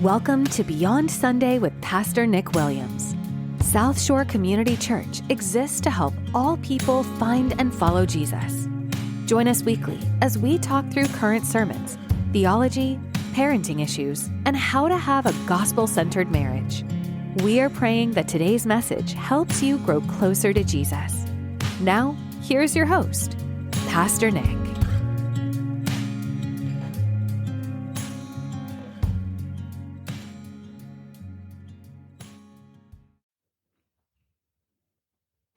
Welcome to Beyond Sunday with Pastor Nick Williams. South Shore Community Church exists to help all people find and follow Jesus. Join us weekly as we talk through current sermons, theology, parenting issues, and how to have a gospel-centered marriage. We are praying that today's message helps you grow closer to Jesus. Now, here's your host, Pastor Nick.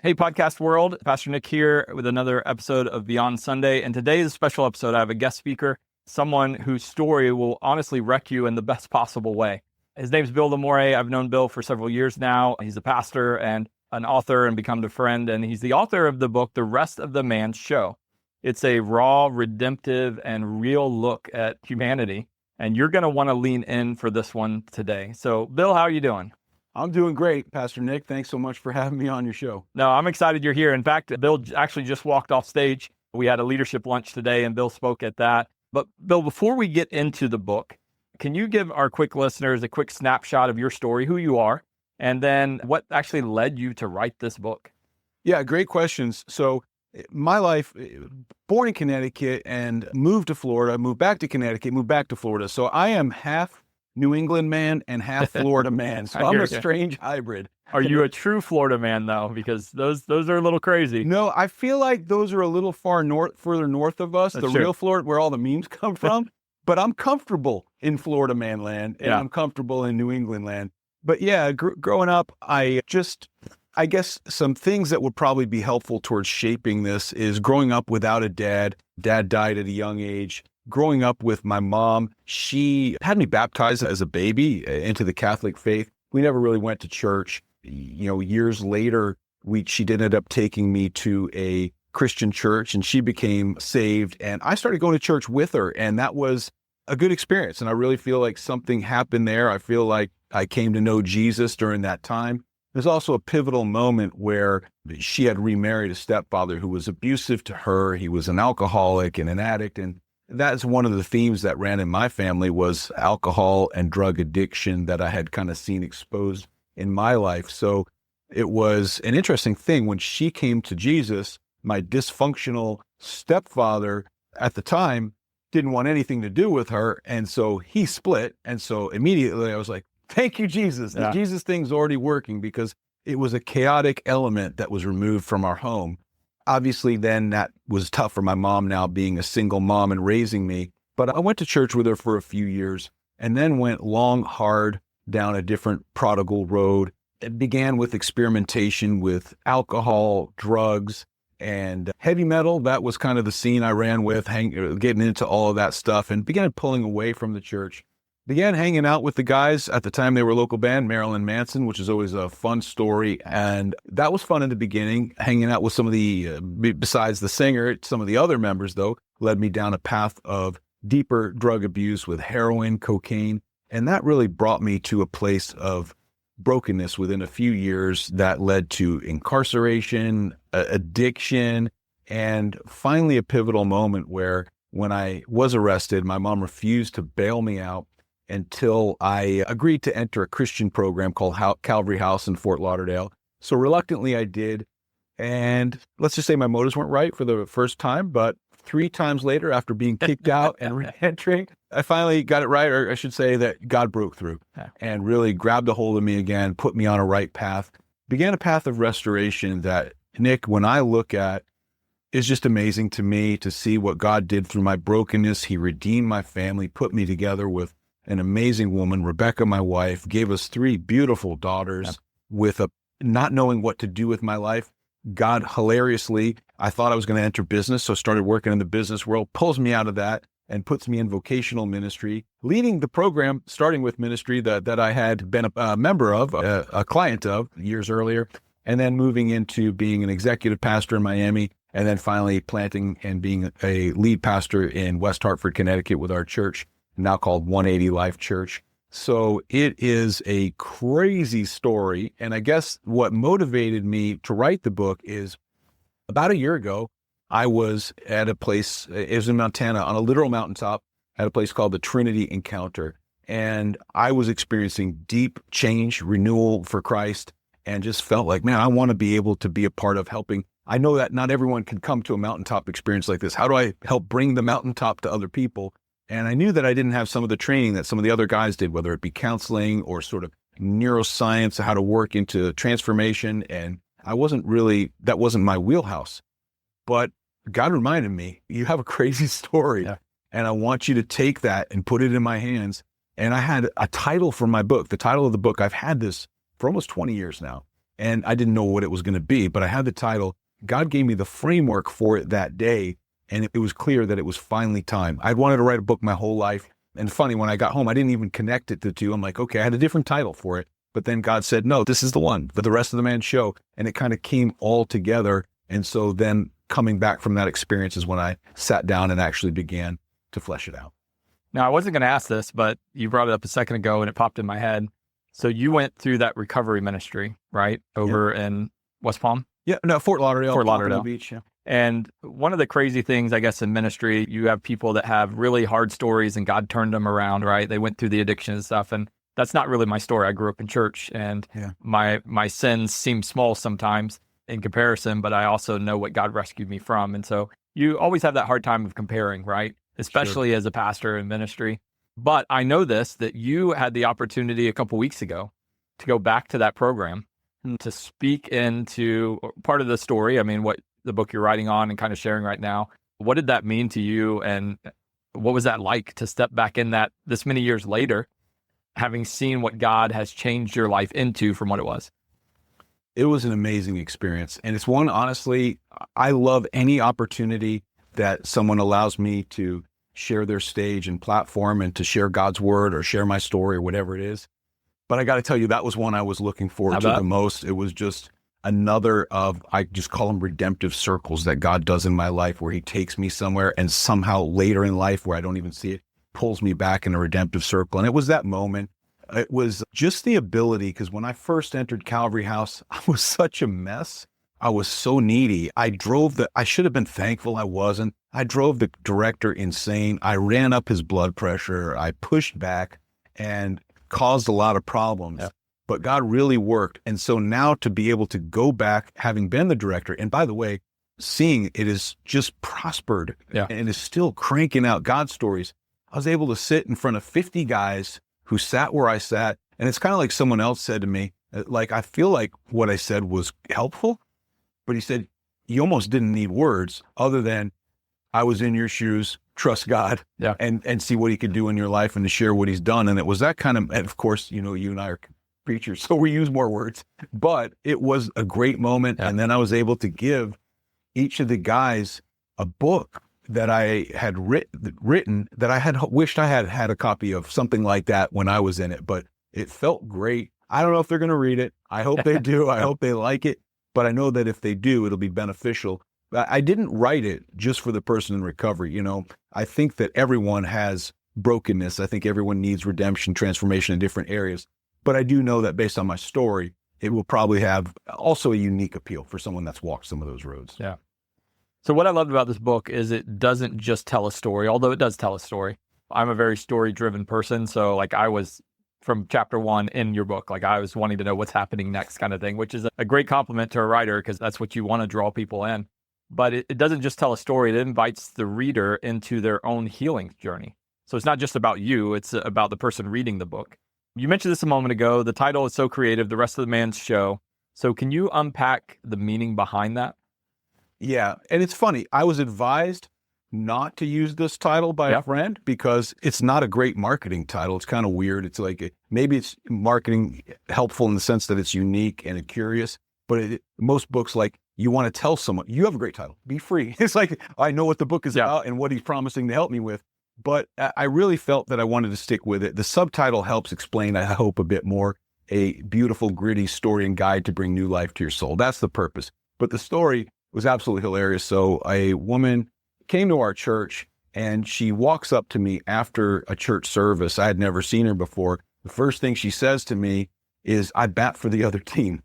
Hey, podcast world. Pastor Nick here with another episode of Beyond Sunday. And today is a special episode. I have a guest speaker, someone whose story will honestly wreck you in the best possible way. His name's Bill LaMorey. I've known Bill for several years now. He's a pastor and an author and become a friend. And he's the author of the book, The Rest of the Man's Show. It's a raw, redemptive, and real look at humanity. And you're going to want to lean in for this one today. So, Bill, how are you doing? I'm doing great, Pastor Nick. Thanks so much for having me on your show. No, I'm excited you're here. In fact, Bill actually just walked off stage. We had a leadership lunch today, and Bill spoke at that. But Bill, before we get into the book, can you give our quick listeners a quick snapshot of your story, who you are, and then what actually led you to write this book? Yeah, great questions. So my life, born in Connecticut and moved to Florida, moved back to Connecticut, moved back to Florida. So I am half New England man and half Florida man. So I'm a strange hybrid. Are you a true Florida man though? Because those are a little crazy. No, I feel like those are a little further north of us, That's the real Florida, where all the memes come from. But I'm comfortable in Florida man land, and I'm comfortable in New England land. But yeah, growing up, I guess some things that would probably be helpful towards shaping this is growing up without a dad. Dad died at a young age. Growing up with my mom, she had me baptized as a baby into the Catholic faith. We never really went to church. Years later, she did end up taking me to a Christian church, and she became saved. And I started going to church with her, and that was a good experience. And I really feel like something happened there. I feel like I came to know Jesus during that time. There's also a pivotal moment where she had remarried a stepfather who was abusive to her. He was an alcoholic and an addict, and that's one of the themes that ran in my family was alcohol and drug addiction that I had kind of seen exposed in my life. So it was an interesting thing when she came to Jesus. My dysfunctional stepfather at the time didn't want anything to do with her. And so he split. And so immediately I was like, thank you, Jesus. The Jesus thing's already working, because it was a chaotic element that was removed from our home. Obviously, then that was tough for my mom now being a single mom and raising me. But I went to church with her for a few years and then went long, hard down a different prodigal road. It began with experimentation with alcohol, drugs, and heavy metal. That was kind of the scene I ran with, getting into all of that stuff, and began pulling away from the church. Began hanging out with the guys. At the time, they were a local band, Marilyn Manson, which is always a fun story. And that was fun in the beginning. Hanging out with some of the, besides the singer, some of the other members, though, led me down a path of deeper drug abuse with heroin, cocaine. And that really brought me to a place of brokenness within a few years that led to incarceration, addiction, and finally a pivotal moment where when I was arrested, my mom refused to bail me out until I agreed to enter a Christian program called Calvary House in Fort Lauderdale. So reluctantly I did. And let's just say my motives weren't right for the first time, but 3 times later, after being kicked out and re-entering, I finally got it right, or I should say that God broke through and really grabbed a hold of me again, put me on a right path, began a path of restoration that, Nick, when I look at, is just amazing to me to see what God did through my brokenness. He redeemed my family, put me together with an amazing woman, Rebecca, my wife, gave us 3 beautiful daughters. With not knowing what to do with my life. God, hilariously, I thought I was going to enter business, so started working in the business world, pulls me out of that and puts me in vocational ministry, leading the program, starting with ministry that I had been a member of, a client of years earlier, and then moving into being an executive pastor in Miami, and then finally planting and being a lead pastor in West Hartford, Connecticut with our church, now called 180 Life Church. So it is a crazy story. And I guess what motivated me to write the book is about a year ago, I was at a place, it was in Montana, on a literal mountaintop, at a place called the Trinity Encounter. And I was experiencing deep change, renewal for Christ, and just felt like, man, I want to be able to be a part of helping. I know that not everyone can come to a mountaintop experience like this. How do I help bring the mountaintop to other people? And I knew that I didn't have some of the training that some of the other guys did, whether it be counseling or sort of neuroscience, how to work into transformation. And that wasn't my wheelhouse. But God reminded me, you have a crazy story. Yeah. And I want you to take that and put it in my hands. And I had a title for my book. The title of the book, I've had this for almost 20 years now. And I didn't know what it was going to be, but I had the title. God gave me the framework for it that day. And it was clear that it was finally time. I'd wanted to write a book my whole life. And funny, when I got home, I didn't even connect it to two. I'm like, okay, I had a different title for it. But then God said, no, this is the one for the rest of the man's show. And it kind of came all together. And so then coming back from that experience is when I sat down and actually began to flesh it out. Now, I wasn't going to ask this, but you brought it up a second ago and it popped in my head. So you went through that recovery ministry, right? Over in West Palm? Yeah, no, Fort Lauderdale. Fort Lauderdale Beach, yeah. And one of the crazy things, I guess, in ministry, you have people that have really hard stories and God turned them around, right? They went through the addiction and stuff. And that's not really my story. I grew up in church and my sins seem small sometimes in comparison, but I also know what God rescued me from. And so you always have that hard time of comparing, right? Especially as a pastor in ministry. But I know that you had the opportunity a couple weeks ago to go back to that program to speak into part of the story. I mean, what the book you're writing on and kind of sharing right now. What did that mean to you? And what was that like to step back in that this many years later, having seen what God has changed your life into from what it was? It was an amazing experience. And it's one, honestly, I love any opportunity that someone allows me to share their stage and platform and to share God's word or share my story or whatever it is. But I got to tell you, that was one I was looking forward to the most. It was just another of, I just call them redemptive circles that God does in my life, where he takes me somewhere and somehow later in life where I don't even see it, pulls me back in a redemptive circle. And it was that moment. It was just the ability, because when I first entered Calvary House, I was such a mess. I was so needy. I should have been thankful I wasn't. I drove the director insane. I ran up his blood pressure. I pushed back and caused a lot of problems. Yeah. But God really worked. And so now to be able to go back, having been the director, and by the way, seeing it is just prospered and is still cranking out God stories, I was able to sit in front of 50 guys who sat where I sat. And it's kind of like someone else said to me, like, I feel like what I said was helpful, but he said, you almost didn't need words other than I was in your shoes, trust God and see what he could do in your life and to share what he's done. And it was that kind of, and of course, you and I are preachers, so we use more words, but it was a great moment. Yeah. And then I was able to give each of the guys a book that I had written that I had wished I had a copy of, something like that when I was in it, but it felt great. I don't know if they're going to read it. I hope they do. I hope they like it, but I know that if they do, it'll be beneficial. I didn't write it just for the person in recovery. I think that everyone has brokenness. I think everyone needs redemption, transformation in different areas. But I do know that based on my story, it will probably have also a unique appeal for someone that's walked some of those roads. Yeah. So what I loved about this book is it doesn't just tell a story, although it does tell a story. I'm a very story-driven person. So like I was from chapter 1 in your book, like I was wanting to know what's happening next kind of thing, which is a great compliment to a writer because that's what you want to draw people in. But it doesn't just tell a story. It invites the reader into their own healing journey. So it's not just about you. It's about the person reading the book. You mentioned this a moment ago. The title is so creative, The Rest of the Man's Show. So can you unpack the meaning behind that? Yeah. And it's funny. I was advised not to use this title by a friend because it's not a great marketing title. It's kind of weird. It's like, maybe it's marketing helpful in the sense that it's unique and curious, but most books, like, you want to tell someone, you have a great title, be free. It's like, I know what the book is about and what he's promising to help me with. But I really felt that I wanted to stick with it. The subtitle helps explain, I hope, a bit more, a beautiful, gritty story and guide to bring new life to your soul. That's the purpose. But the story was absolutely hilarious. So a woman came to our church and she walks up to me after a church service. I had never seen her before. The first thing she says to me is, I bat for the other team.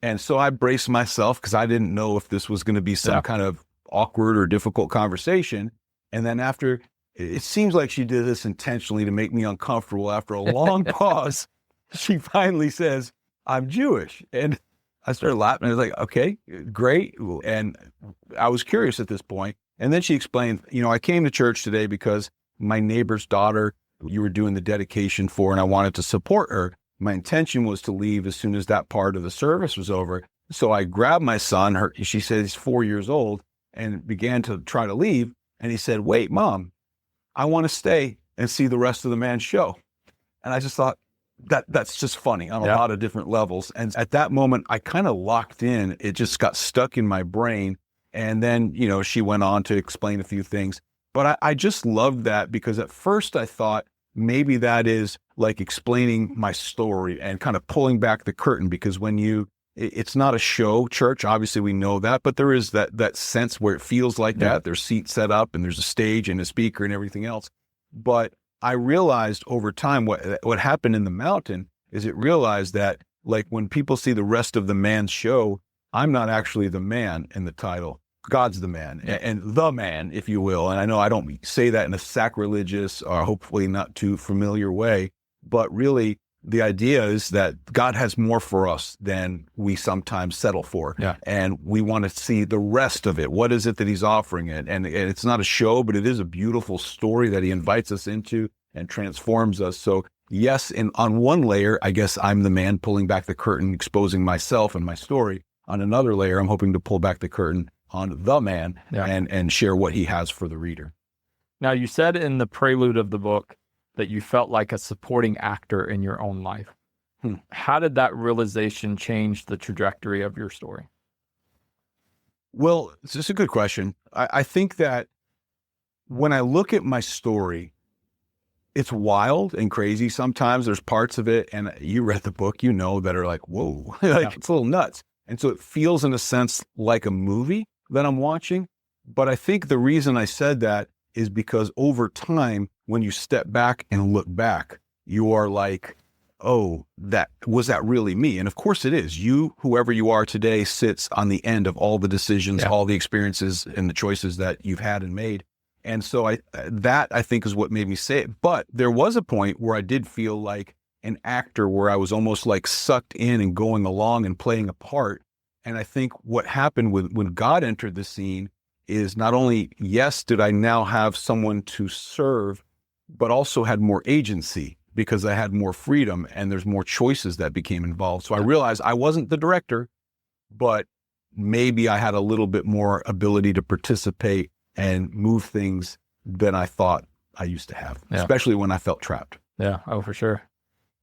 And so I braced myself because I didn't know if this was going to be some kind of awkward or difficult conversation. And then after it seems like she did this intentionally to make me uncomfortable. After a long pause, she finally says, I'm Jewish. And I started laughing. I was like, okay, great. And I was curious at this point. And then she explained, I came to church today because my neighbor's daughter you were doing the dedication for, and I wanted to support her. My intention was to leave as soon as that part of the service was over. So I grabbed my son, she said he's 4 years old, and began to try to leave. And he said, wait, Mom, I want to stay and see the rest of the man's show. And I just thought that's just funny on a lot of different levels. And at that moment, I kind of locked in. It just got stuck in my brain. And then, she went on to explain a few things. But I just loved that, because at first I thought maybe that is like explaining my story and kind of pulling back the curtain, because it's not a show church. Obviously we know that, but there is that sense where it feels like that. There's seats set up and there's a stage and a speaker and everything else. But I realized over time what happened in the mountain is it realized that, like, when people see the rest of the man's show, I'm not actually the man in the title. God's the man, and the man, if you will. And I know I don't say that in a sacrilegious or hopefully not too familiar way, but really the idea is that God has more for us than we sometimes settle for. Yeah. And we want to see the rest of it. What is it that he's offering it? And it's not a show, but it is a beautiful story that he invites us into and transforms us. So yes, on one layer, I guess I'm the man pulling back the curtain, exposing myself and my story. On another layer, I'm hoping to pull back the curtain on the man and share what he has for the reader. Now, you said in the prelude of the book that you felt like a supporting actor in your own life. How did that realization change the trajectory of your story? Well, it's just a good question. I think that when I look at my story, it's wild and crazy. Sometimes there's parts of it, and you read the book, that are like, whoa, it's a little nuts. And so it feels in a sense like a movie that I'm watching. But I think the reason I said that is because over time, when you step back and look back, you are like, oh, was that really me? And of course it is. You, whoever you are today, sits on the end of all the decisions, all the experiences and the choices that you've had and made. And so I think is what made me say it. But there was a point where I did feel like an actor, where I was almost like sucked in and going along and playing a part. And I think what happened when God entered the scene is not only, yes, did I now have someone to serve, but also had more agency, because I had more freedom and there's more choices that became involved. So I realized I wasn't the director, but maybe I had a little bit more ability to participate and move things than I thought I used to have, especially when I felt trapped. Yeah. Oh, for sure.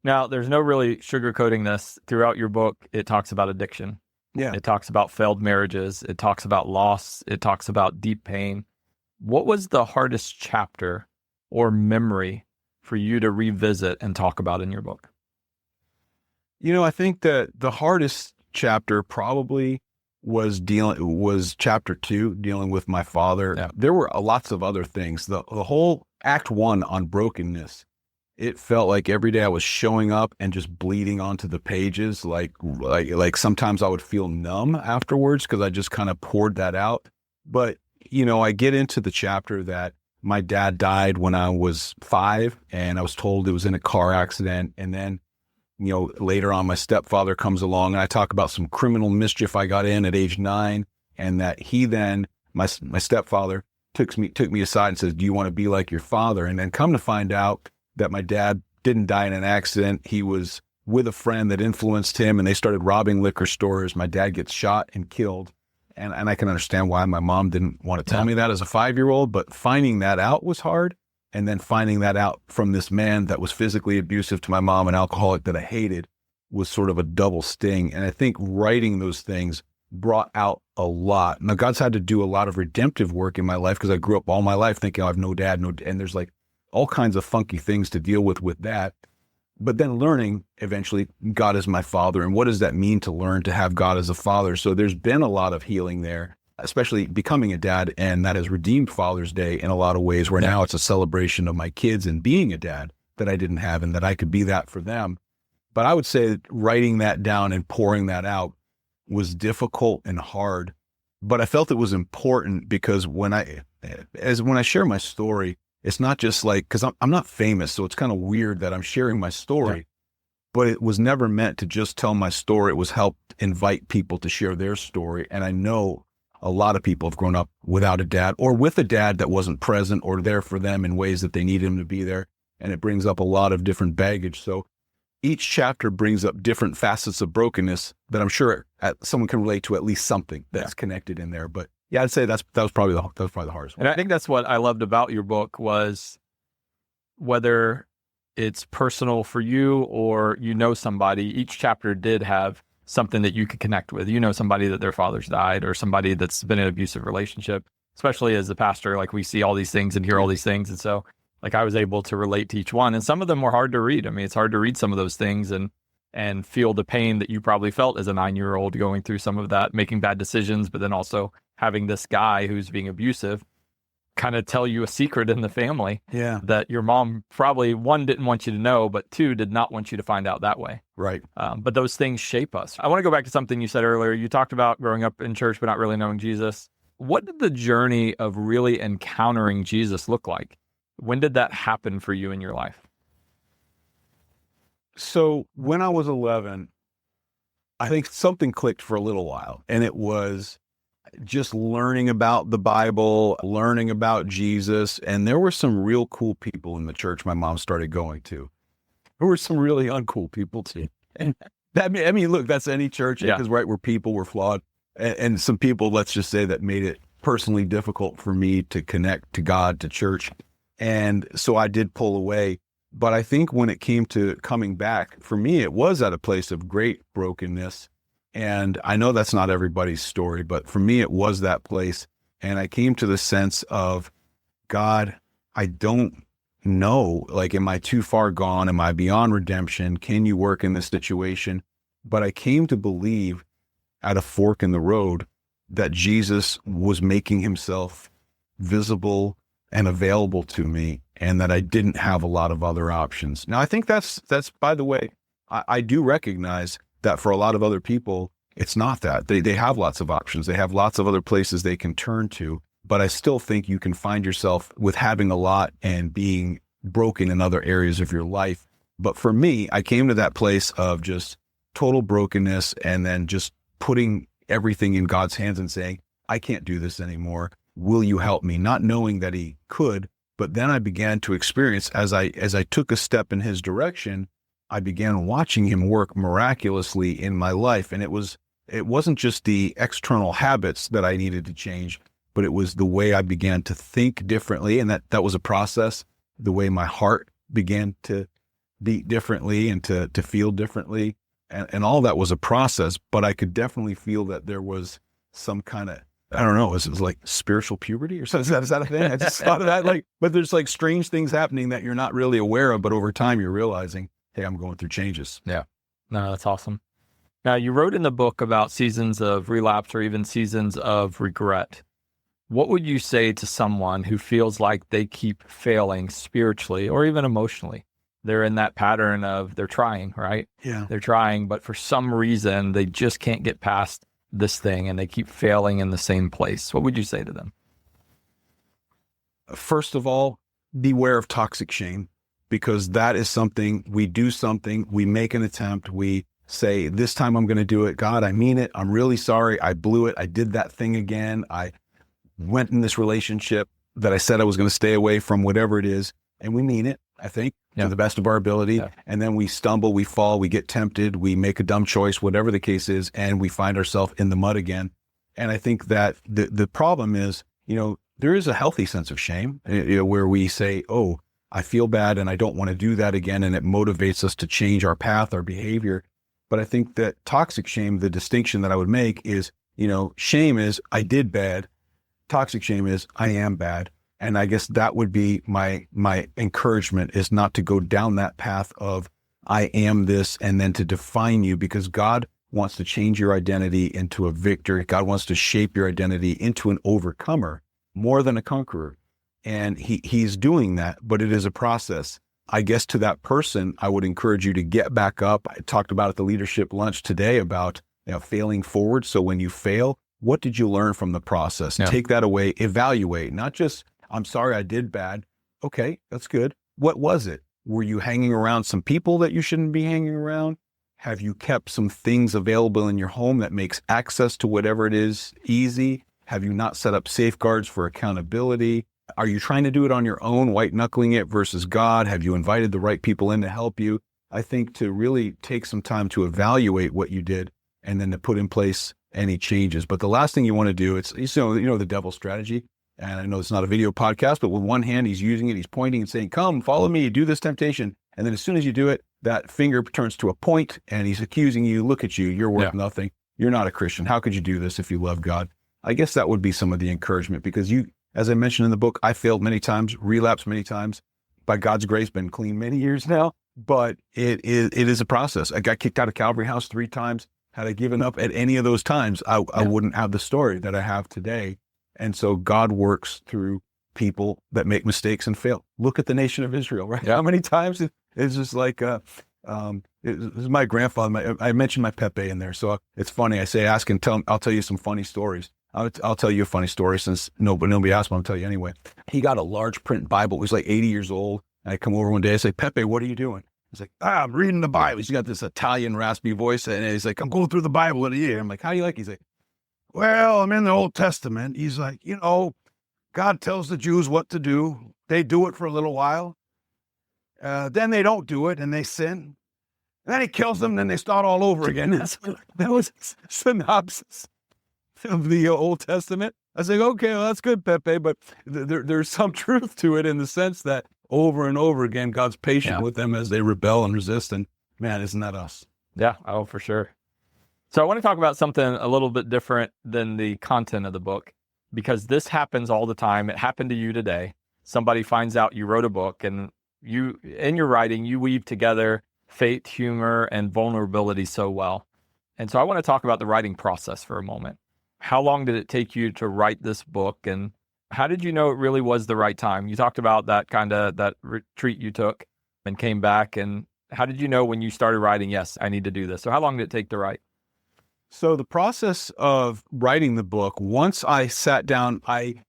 Now, there's no really sugarcoating this. Throughout your book, it talks about addiction. Yeah. It talks about failed marriages. It talks about loss. It talks about deep pain. What was the hardest chapter or memory for you to revisit and talk about in your book? I think that the hardest chapter probably was chapter 2, dealing with my father. Yeah. There were lots of other things. The whole act 1 on brokenness, it felt like every day I was showing up and just bleeding onto the pages. Like sometimes I would feel numb afterwards because I just kind of poured that out. But, I get into the chapter that my dad died when I was 5, and I was told it was in a car accident. And then, later on, my stepfather comes along, and I talk about some criminal mischief I got in at age 9, and that he then, my stepfather, took me aside and says, do you want to be like your father? And then come to find out that my dad didn't die in an accident. He was with a friend that influenced him, and they started robbing liquor stores. My dad gets shot and killed. And I can understand why my mom didn't want to tell me that as a 5-year-old, but finding that out was hard. And then finding that out from this man that was physically abusive to my mom, an alcoholic that I hated, was sort of a double sting. And I think writing those things brought out a lot. Now, God's had to do a lot of redemptive work in my life, because I grew up all my life thinking, I have no dad, and there's like all kinds of funky things to deal with that. But then learning eventually God is my father. And what does that mean to learn to have God as a father? So there's been a lot of healing there, especially becoming a dad. And that has redeemed Father's Day in a lot of ways, where now it's a celebration of my kids and being a dad that I didn't have, and that I could be that for them. But I would say that writing that down and pouring that out was difficult and hard. But I felt it was important, because when I share my story, it's not just like, because I'm not famous, so it's kind of weird that I'm sharing my story, but it was never meant to just tell my story. It was helped invite people to share their story. And I know a lot of people have grown up without a dad or with a dad that wasn't present or there for them in ways that they needed him to be there. And it brings up a lot of different baggage. So each chapter brings up different facets of brokenness that I'm sure someone can relate to at least something that's connected in there. But yeah, I'd say that was probably the hardest one. And I think that's what I loved about your book was whether it's personal for you or somebody, each chapter did have something that you could connect with. Somebody that their father's died or somebody that's been in an abusive relationship, especially as a pastor, like we see all these things and hear all these things. And so like I was able to relate to each one. And some of them were hard to read. I mean, it's hard to read some of those things and feel the pain that you probably felt as a 9-year-old going through some of that, making bad decisions, but then also having this guy who's being abusive kind of tell you a secret in the family that your mom probably, one, didn't want you to know, but two, did not want you to find out that way. Right. But those things shape us. I want to go back to something you said earlier. You talked about growing up in church, but not really knowing Jesus. What did the journey of really encountering Jesus look like? When did that happen for you in your life? So when I was 11, I think something clicked for a little while, and it was just learning about the Bible, learning about Jesus. And there were some real cool people in the church my mom started going to. There were some really uncool people too. And I mean, look, that's any church, because right, we're people, we're flawed. And some people, let's just say, that made it personally difficult for me to connect to God, to church. And so I did pull away. But I think when it came to coming back, for me, it was at a place of great brokenness. And I know that's not everybody's story, but for me, it was that place. And I came to the sense of, God, I don't know, like, am I too far gone? Am I beyond redemption? Can you work in this situation? But I came to believe at a fork in the road that Jesus was making himself visible and available to me, and that I didn't have a lot of other options. Now, I think that's by the way, I do recognize that for a lot of other people, it's not that. They have lots of options. They have lots of other places they can turn to. But I still think you can find yourself with having a lot and being broken in other areas of your life. But for me, I came to that place of just total brokenness, and then just putting everything in God's hands and saying, I can't do this anymore. Will you help me? Not knowing that he could. But then I began to experience, as I took a step in his direction, I began watching him work miraculously in my life. And it wasn't just the external habits that I needed to change, but it was the way I began to think differently. And that was a process. The way my heart began to beat differently and to feel differently. And all that was a process, but I could definitely feel that there was some kind of, I don't know, it was like spiritual puberty or something. Is that a thing? I just thought of that. But there's like strange things happening that you're not really aware of, but over time you're realizing, hey, I'm going through changes. Yeah. No, that's awesome. Now, you wrote in the book about seasons of relapse or even seasons of regret. What would you say to someone who feels like they keep failing spiritually or even emotionally? They're in that pattern of they're trying, right? Yeah. They're trying, but for some reason, they just can't get past this thing and they keep failing in the same place. What would you say to them? First of all, beware of toxic shame, because that is something, we do something, we make an attempt, we say, this time I'm going to do it. God, I mean it. I'm really sorry. I blew it. I did that thing again. I went in this relationship that I said I was going to stay away from, whatever it is. And we mean it, I think, to the best of our ability. Yeah. And then we stumble, we fall, we get tempted, we make a dumb choice, whatever the case is, and we find ourselves in the mud again. And I think that the problem is, there is a healthy sense of shame, where we say, oh, I feel bad and I don't want to do that again. And it motivates us to change our path, our behavior. But I think that toxic shame, the distinction that I would make is, shame is I did bad. Toxic shame is I am bad. And I guess that would be my encouragement, is not to go down that path of I am this and then to define you, because God wants to change your identity into a victor. God wants to shape your identity into an overcomer more than a conqueror. And he's doing that, but it is a process. I guess to that person, I would encourage you to get back up. I talked about at the leadership lunch today about failing forward. So when you fail, what did you learn from the process? Yeah. Take that away, evaluate, not just, I'm sorry I did bad, Okay, that's good. What was it? Were you hanging around some people that you shouldn't be hanging around? Have you kept some things available in your home that makes access to whatever it is easy? Have you not set up safeguards for accountability? Are you trying to do it on your own, white knuckling it versus God? Have you invited the right people in to help you? I think to really take some time to evaluate what you did and then to put in place any changes. But the last thing you want to do, it's, the devil's strategy. And I know it's not a video podcast, but with one hand, he's using it. He's pointing and saying, come, follow me, do this temptation. And then as soon as you do it, that finger turns to a point and he's accusing you, look at you, you're worth nothing. You're not a Christian. How could you do this if you love God? I guess that would be some of the encouragement because as I mentioned in the book, I failed many times, relapsed many times. By God's grace, been clean many years now, but it is a process. I got kicked out of Calvary House 3 times. Had I given up at any of those times, I wouldn't have the story that I have today. And so God works through people that make mistakes and fail. Look at the nation of Israel, right? Yeah. How many times it's just like, this is my grandfather. I mentioned my Pepe in there. So it's funny. I say, ask and tell, I'll tell you some funny stories. I'll tell you a funny story since nobody asked, but I'll tell you anyway. He got a large print Bible. He was like 80 years old. And I come over one day, I say, Pepe, what are you doing? He's like, I'm reading the Bible. He's got this Italian raspy voice. And he's like, I'm going through the Bible in a year. I'm like, how do you like it? He's like, well, I'm in the Old Testament. He's like, God tells the Jews what to do. They do it for a little while. Then they don't do it and they sin. And then he kills them. Then they start all over again. That was a synopsis of the Old Testament. I was like, okay, well, that's good, Pepe. But there's some truth to it in the sense that over and over again, God's patient with them as they rebel and resist. And man, isn't that us? Yeah. Oh, for sure. So I want to talk about something a little bit different than the content of the book, because this happens all the time. It happened to you today. Somebody finds out you wrote a book, and you, in your writing, you weave together faith, humor, and vulnerability so well. And so I want to talk about the writing process for a moment. How long did it take you to write this book, and how did you know it really was the right time? You talked about that retreat you took and came back, and how did you know when you started writing, yes, I need to do this? So how long did it take to write? So the process of writing the book, once I sat down, I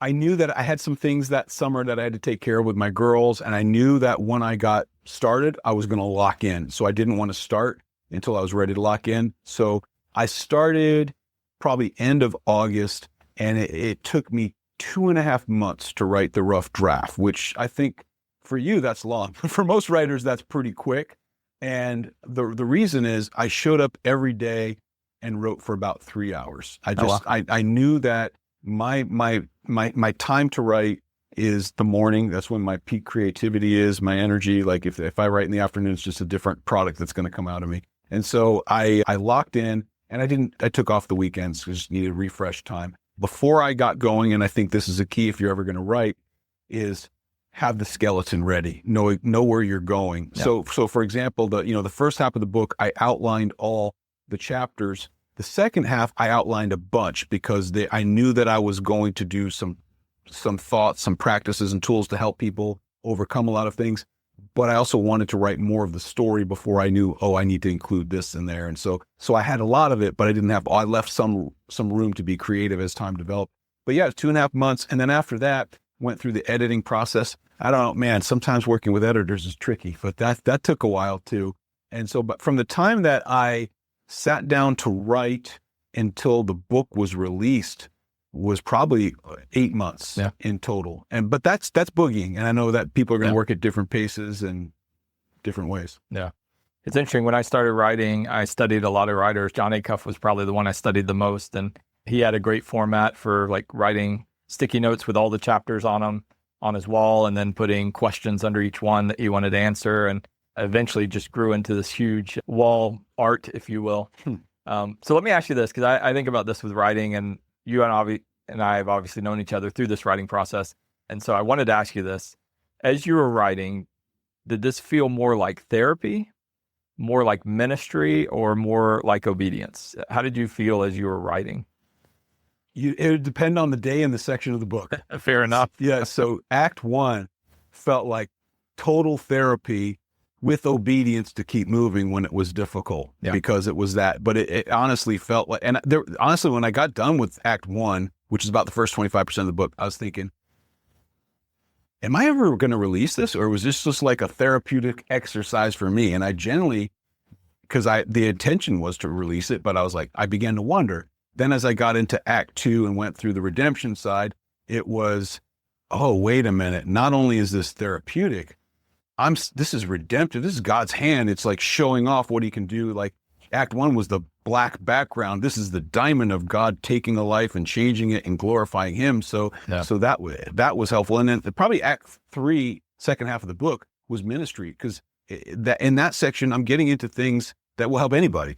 knew that I had some things that summer that I had to take care of with my girls. And I knew that when I got started, I was going to lock in. So I didn't want to start until I was ready to lock in. So I started probably end of August, and it took me 2.5 months to write the rough draft, which I think for you, that's long. For most writers, that's pretty quick. And the reason is I showed up every day and wrote for about 3 hours. I knew that my time to write is the morning. That's when my peak creativity is, my energy. Like if I write in the afternoon, it's just a different product that's going to come out of me. And so I locked in, and I took off the weekends because I just needed refresh time. Before I got going, and I think this is a key if you're ever going to write, is have the skeleton ready, know where you're going. Yeah. So for example, the first half of the book, I outlined all the chapters. The second half, I outlined a bunch because I knew that I was going to do some thoughts, some practices and tools to help people overcome a lot of things. But I also wanted to write more of the story before I knew, I need to include this in there. And so I had a lot of it, but I left some room to be creative as time developed. But yeah, 2.5 months. And then after that, went through the editing process. I don't know, man, sometimes working with editors is tricky, but that took a while too. And so, but from the time that I sat down to write until the book was released was probably 8 months in total. But that's boogieing. And I know that people are going to work at different paces and different ways. Yeah. It's interesting. When I started writing, I studied a lot of writers. John Acuff was probably the one I studied the most. And he had a great format for like writing sticky notes with all the chapters on them on his wall, and then putting questions under each one that he wanted to answer, and eventually just grew into this huge wall art, if you will. So let me ask you this, because I think about this with writing, and you and I have obviously known each other through this writing process. And so I wanted to ask you this. As you were writing, did this feel more like therapy, more like ministry, or more like obedience? How did you feel as you were writing? It would depend on the day and the section of the book. Fair enough. Yeah. So Act 1 felt like total therapy with obedience to keep moving when it was difficult, because it was that. But it honestly felt like, and honestly, when I got done with Act 1, which is about the first 25% of the book, I was thinking, am I ever going to release this? Or was this just like a therapeutic exercise for me? And I generally, because the intention was to release it, but I began to wonder. Then as I got into Act 2 and went through the redemption side, it was, oh, wait a minute. Not only is this therapeutic, this is redemptive. This is God's hand. It's like showing off what he can do. Like Act 1 was the black background. This is the diamond of God taking a life and changing it and glorifying him. So that was helpful. And then probably Act 3, second half of the book, was ministry, because in that section, I'm getting into things that will help anybody.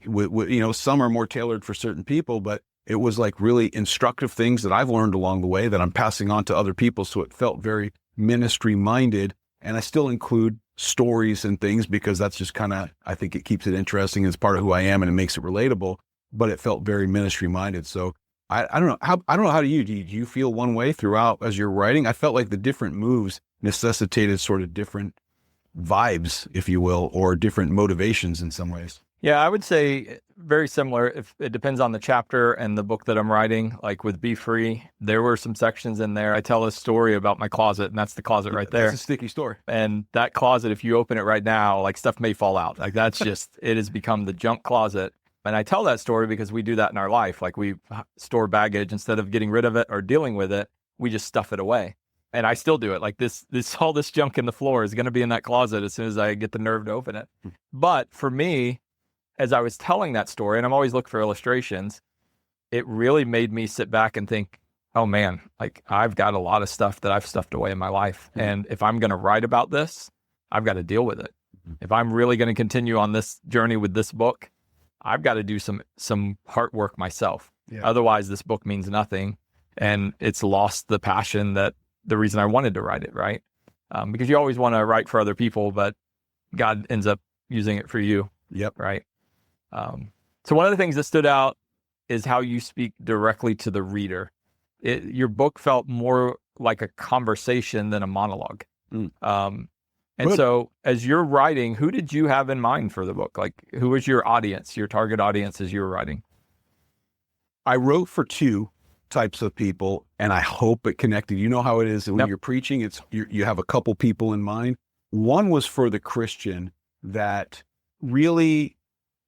Some are more tailored for certain people, but it was like really instructive things that I've learned along the way that I'm passing on to other people. So it felt very ministry minded. And I still include stories and things because that's just kind of, I think it keeps it interesting. It's part of who I am and it makes it relatable, but it felt very ministry minded. So I don't know. How do you feel one way throughout as you're writing? I felt like the different moves necessitated sort of different vibes, if you will, or different motivations in some ways. Yeah, I would say very similar. If it depends on the chapter and the book that I'm writing. Like with Be Free, there were some sections in there. I tell a story about my closet, and that's the closet right there. That's a sticky story. And that closet, if you open it right now, like stuff may fall out. Like that's just, it has become the junk closet. And I tell that story because we do that in our life. Like we store baggage, instead of getting rid of it or dealing with it, we just stuff it away. And I still do it. Like all this junk in the floor is going to be in that closet as soon as I get the nerve to open it. But for me, as I was telling that story, and I'm always looking for illustrations, it really made me sit back and think, oh man, like I've got a lot of stuff that I've stuffed away in my life. Mm-hmm. And if I'm going to write about this, I've got to deal with it. Mm-hmm. If I'm really going to continue on this journey with this book, I've got to do some heart work myself. Yeah. Otherwise, this book means nothing. And it's lost the passion that the reason I wanted to write it, right? Because you always want to write for other people, but God ends up using it for you. Yep. Right. So one of the things that stood out is how you speak directly to the reader. Your book felt more like a conversation than a monologue. And so as you're writing, who did you have in mind for the book? Like, who was your audience, your target audience as you were writing? I wrote for two types of people, and I hope it connected. You know how it is when you're preaching, you have a couple people in mind. One was for the Christian that really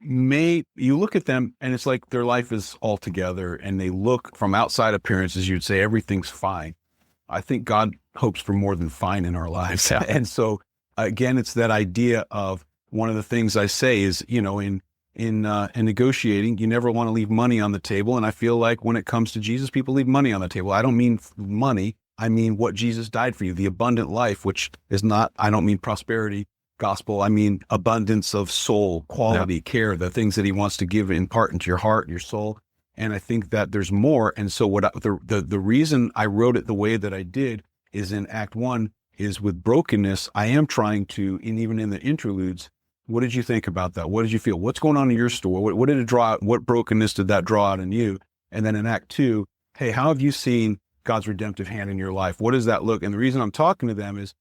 you look at them and it's like their life is all together and they look from outside appearances, you'd say everything's fine. I think God hopes for more than fine in our lives. Yeah. And so again, it's that idea of one of the things I say is, in negotiating, you never want to leave money on the table. And I feel like when it comes to Jesus, people leave money on the table. I don't mean money. I mean what Jesus died for you, the abundant life, which is not, I don't mean prosperity gospel. I mean abundance of soul, quality, care, the things that he wants to give, impart into your heart, your soul. And I think that there's more. And so the reason I wrote it the way that I did is in Act 1 is with brokenness. I am trying to, and even in the interludes, what did you think about that? What did you feel? What's going on in your story? What did it draw out? What brokenness did that draw out in you? And then in Act 2, hey, how have you seen God's redemptive hand in your life? What does that look? And the reason I'm talking to them is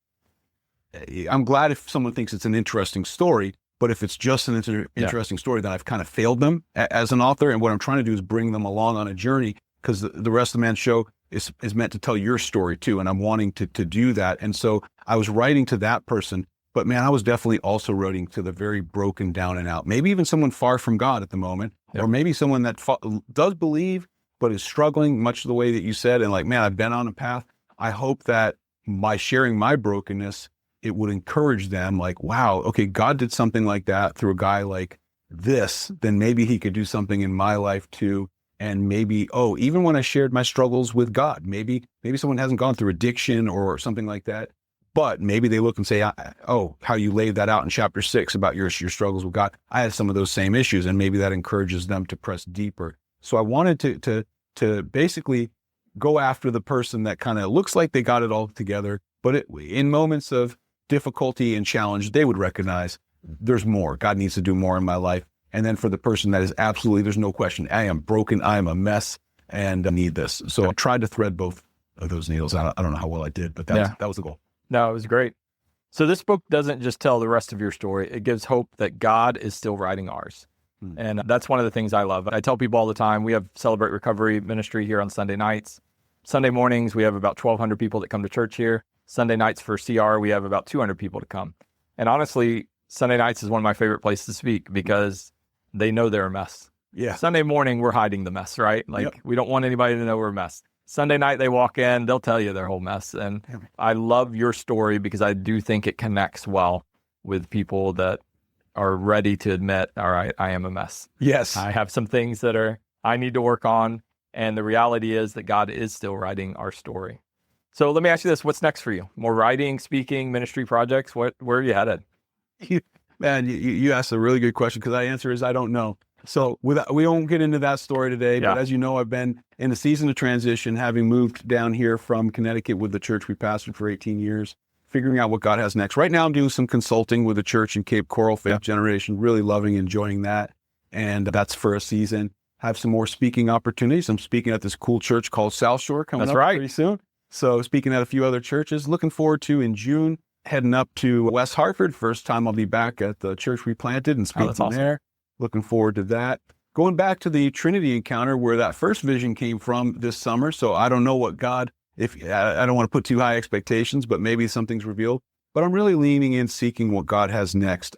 I'm glad if someone thinks it's an interesting story, but if it's just an interesting story, then I've kind of failed them as an author. And what I'm trying to do is bring them along on a journey, because the Rest of the Man show is meant to tell your story too. And I'm wanting to do that. And so I was writing to that person, but man, I was definitely also writing to the very broken down and out, maybe even someone far from God at the moment, or maybe someone that does believe, but is struggling much the way that you said. And like, man, I've been on a path. I hope that by sharing my brokenness, it would encourage them like, wow, okay, God did something like that through a guy like this, then maybe he could do something in my life too. And maybe, even when I shared my struggles with God, maybe someone hasn't gone through addiction or something like that, but maybe they look and say, how you laid that out in chapter 6 about your struggles with God. I had some of those same issues, and maybe that encourages them to press deeper. So I wanted to basically go after the person that kind of looks like they got it all together, but in moments of difficulty and challenge, they would recognize there's more. God needs to do more in my life. And then for the person that is absolutely, there's no question, I am broken, I am a mess, and I need this. So I tried to thread both of those needles. I don't know how well I did, but that was the goal. No, it was great. So this book doesn't just tell the rest of your story. It gives hope that God is still writing ours. And that's one of the things I love. I tell people all the time, we have Celebrate Recovery ministry here on Sunday nights. Sunday mornings, we have about 1,200 people that come to church here. Sunday nights for CR, we have about 200 people to come. And honestly, Sunday nights is one of my favorite places to speak because they know they're a mess. Yeah. Sunday morning, we're hiding the mess, right? Like we don't want anybody to know we're a mess. Sunday night, they walk in, they'll tell you their whole mess. And I love your story because I do think it connects well with people that are ready to admit, all right, I am a mess. Yes. I have some things that I need to work on. And the reality is that God is still writing our story. So let me ask you this. What's next for you? More writing, speaking, ministry projects? Where are you headed? Man, you asked a really good question because the answer is I don't know. So we won't get into that story today, but as you know, I've been in a season of transition, having moved down here from Connecticut with the church we pastored for 18 years, figuring out what God has next. Right now, I'm doing some consulting with a church in Cape Coral, Faith Generation, really loving, enjoying that. And that's for a season. Have some more speaking opportunities. I'm speaking at this cool church called South Shore coming up pretty soon. So speaking at a few other churches, looking forward to in June, heading up to West Hartford. First time I'll be back at the church we planted and speaking there. Looking forward to that. Going back to the Trinity encounter where that first vision came from this summer. So I don't know what God, I don't want to put too high expectations, but maybe something's revealed. But I'm really leaning in, seeking what God has next.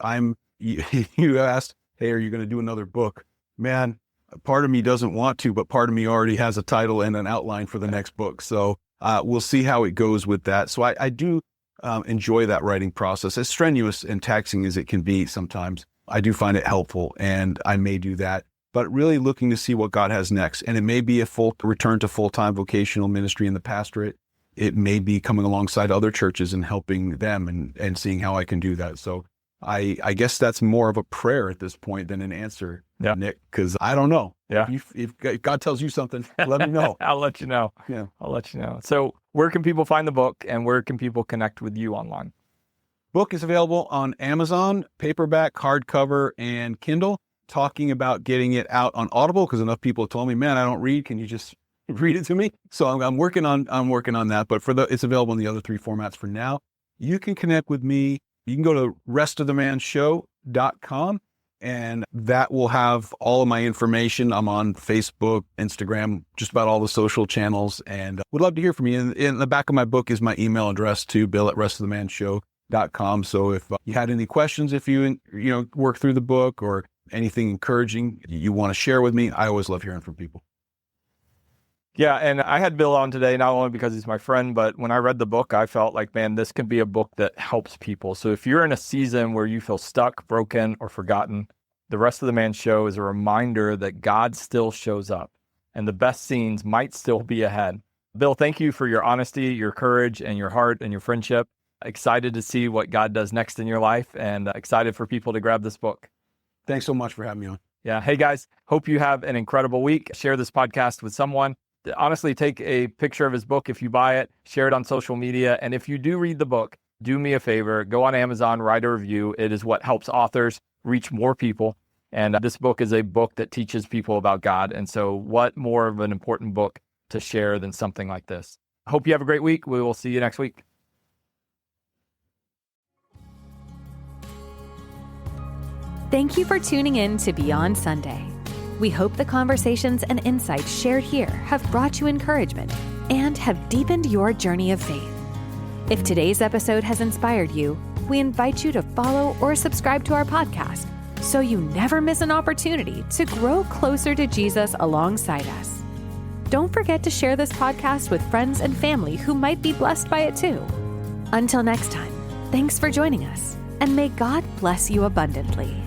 You asked, hey, are you going to do another book? Man, part of me doesn't want to, but part of me already has a title and an outline for the next book. So we'll see how it goes with that. So I do enjoy that writing process, as strenuous and taxing as it can be sometimes. I do find it helpful, and I may do that, but really looking to see what God has next. And it may be a full return to full-time vocational ministry in the pastorate. It may be coming alongside other churches and helping them and seeing how I can do that. So I guess that's more of a prayer at this point than an answer, Nick, because I don't know. Yeah. If God tells you something, let me know. I'll let you know. Yeah. I'll let you know. So where can people find the book and where can people connect with you online? Book is available on Amazon, paperback, hardcover, and Kindle. Talking about getting it out on Audible because enough people have told me, man, I don't read. Can you just read it to me? So I'm working on that. But it's available in the other three formats for now. You can connect with me. You can go to restofthemanshow.com and that will have all of my information. I'm on Facebook, Instagram, just about all the social channels, and would love to hear from you. In the back of my book is my email address too, bill@restofthemanshow.com. So if you had any questions, if you work through the book or anything encouraging you want to share with me, I always love hearing from people. Yeah, and I had Bill on today, not only because he's my friend, but when I read the book, I felt like, man, this could be a book that helps people. So if you're in a season where you feel stuck, broken, or forgotten, The Rest of the Man Show is a reminder that God still shows up and the best scenes might still be ahead. Bill, thank you for your honesty, your courage, and your heart and your friendship. Excited to see what God does next in your life and excited for people to grab this book. Thanks so much for having me on. Yeah. Hey, guys, hope you have an incredible week. Share this podcast with someone. Honestly, take a picture of his book if you buy it, share it on social media. And if you do read the book, do me a favor, go on Amazon, write a review. It is what helps authors reach more people. And this book is a book that teaches people about God. And so what more of an important book to share than something like this? I hope you have a great week. We will see you next week. Thank you for tuning in to Beyond Sunday. We hope the conversations and insights shared here have brought you encouragement and have deepened your journey of faith. If today's episode has inspired you, we invite you to follow or subscribe to our podcast so you never miss an opportunity to grow closer to Jesus alongside us. Don't forget to share this podcast with friends and family who might be blessed by it too. Until next time, thanks for joining us, and may God bless you abundantly.